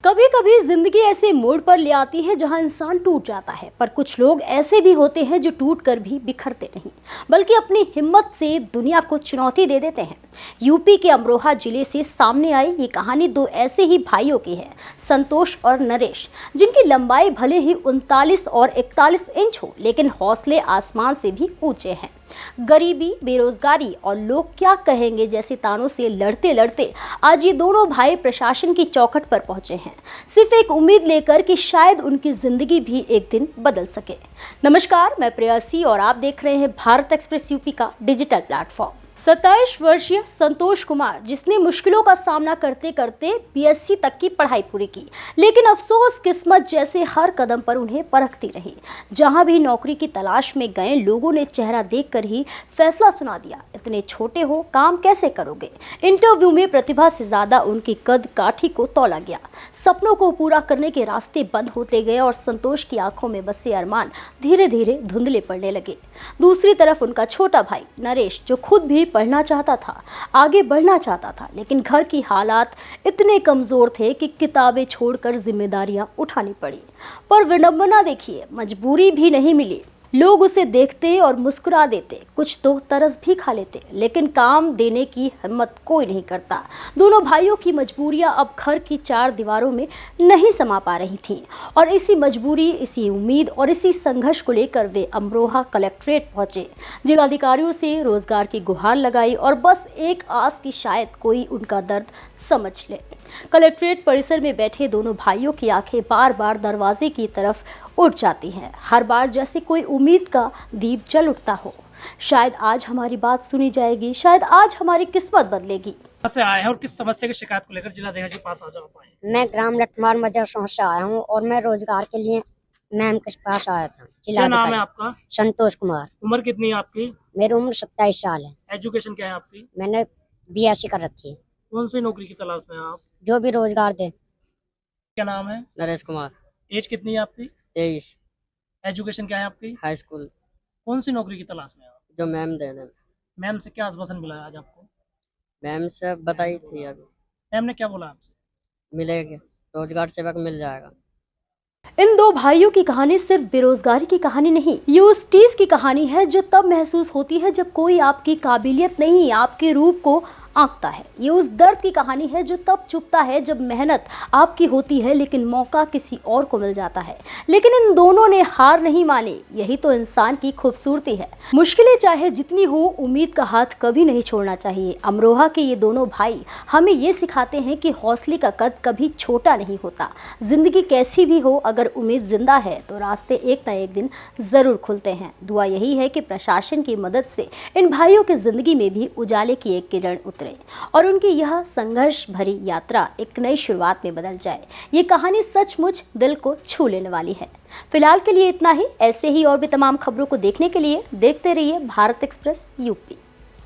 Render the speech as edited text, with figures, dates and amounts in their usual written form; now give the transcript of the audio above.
कभी कभी जिंदगी ऐसे मोड़ पर ले आती है जहां इंसान टूट जाता है, पर कुछ लोग ऐसे भी होते हैं जो टूट कर भी बिखरते नहीं बल्कि अपनी हिम्मत से दुनिया को चुनौती दे देते हैं। यूपी के अमरोहा जिले से सामने आई ये कहानी दो ऐसे ही भाइयों की है, संतोष और नरेश, जिनकी लंबाई भले ही 39 और 41 इंच हो, लेकिन हौसले आसमान से भी ऊंचे हैं। गरीबी, बेरोजगारी और लोग क्या कहेंगे जैसे तानों से लड़ते लड़ते आज ये दोनों भाई प्रशासन की चौखट पर पहुंचे हैं, सिर्फ एक उम्मीद लेकर कि शायद उनकी जिंदगी भी एक दिन बदल सके। नमस्कार, मैं प्रेयसी और आप देख रहे हैं भारत एक्सप्रेस यूपी का डिजिटल प्लेटफॉर्म। 27 वर्षीय संतोष कुमार, जिसने मुश्किलों का सामना करते करते बीएससी तक की पढ़ाई पूरी की, लेकिन अफसोस किस्मत जैसे हर कदम पर उन्हें परखती रही। जहां भी नौकरी की तलाश में गए, लोगों ने चेहरा देखकर ही फैसला सुना दिया, इतने छोटे हो, काम कैसे करोगे। इंटरव्यू में प्रतिभा से ज्यादा उनकी कद काठी को तौला गया। सपनों को पूरा करने के रास्ते बंद होते गए और संतोष की आंखों में बसे अरमान धीरे धीरे धुंधले पड़ने लगे। दूसरी तरफ उनका छोटा भाई नरेश, जो खुद भी पढ़ना चाहता था, आगे बढ़ना चाहता था, लेकिन घर की हालात इतने कमजोर थे कि किताबें छोड़कर जिम्मेदारियां उठानी पड़ी। पर विडंबना देखिए, मजबूरी भी नहीं मिली। लोग उसे देखते और मुस्कुरा देते, कुछ तो तरस भी खा लेते, लेकिन काम देने की हिम्मत कोई नहीं करता। दोनों भाइयों की मजबूरियां अब घर की चार दीवारों में नहीं समा पा रही थीं, और इसी मजबूरी, इसी उम्मीद और इसी संघर्ष को लेकर वे अमरोहा कलेक्ट्रेट पहुंचे। जिलाधिकारियों से रोजगार की गुहार लगाई और बस एक आस की शायद कोई उनका दर्द समझ ले। कलेक्ट्रेट परिसर में बैठे दोनों भाइयों की आंखें बार बार दरवाजे की तरफ उठ जाती हैं, हर बार जैसे कोई उम्मीद का दीप जल उठता हो। शायद आज हमारी बात सुनी जाएगी, शायद आज हमारी किस्मत बदलेगी। कहाँ से आए हैं और किस समस्या की शिकायत को लेकर जिलाधिकारी के पास आ जा पाए? मैं ग्राम लठमार मजर से आया हूँ और मैं रोजगार के लिए मैम के पास आया था। क्या नाम है आपका? संतोष कुमार। उम्र कितनी है आपकी? मेरी उम्र 27 साल है। एजुकेशन क्या है आपकी? मैंने बीएससी कर रखी है। कौन सी नौकरी की तलाश में हैं आप? जो भी रोजगार दे। क्या नाम है? नरेश कुमार। एज कितनी है आपकी? 23। एजुकेशन क्या है आपकी? High school. कौन सी नौकरी की तलाश में हैं आप? जो मैम दे दें। मैम से क्या आश्वासन मिला है आज आपको? मैम से बताई थी अभी। मैम ने क्या बोला आपसे? मिलेगा, रोजगार सेवक मिल जाएगा। इन दो भाइयों की कहानी सिर्फ बेरोजगारी की कहानी नहीं, ये उस चीज की कहानी है जो तब महसूस होती है जब कोई आपकी काबिलियत नहीं, आपके रूप को आंकता है। ये उस दर्द की कहानी है जो तब चुभता है जब मेहनत आपकी होती है लेकिन मौका किसी और को मिल जाता है। लेकिन इन दोनों ने हार नहीं मानी, यही तो इंसान की खूबसूरती है। मुश्किलें चाहे जितनी हो, उम्मीद का हाथ कभी नहीं छोड़ना चाहिए। अमरोहा के ये दोनों भाई हमें ये सिखाते हैं कि हौसले का कद कभी छोटा नहीं होता। जिंदगी कैसी भी हो, अगर उम्मीद जिंदा है तो रास्ते एक न एक दिन जरूर खुलते हैं। दुआ यही है कि प्रशासन की मदद से इन भाइयों की जिंदगी में भी उजाले की एक किरण उतरे और उनकी यह संघर्ष भरी यात्रा एक नई शुरुआत में बदल जाए। ये कहानी सचमुच दिल को छू लेने वाली है। फिलहाल के लिए इतना ही। ऐसे ही और भी तमाम खबरों को देखने के लिए देखते रहिए भारत एक्सप्रेस यूपी।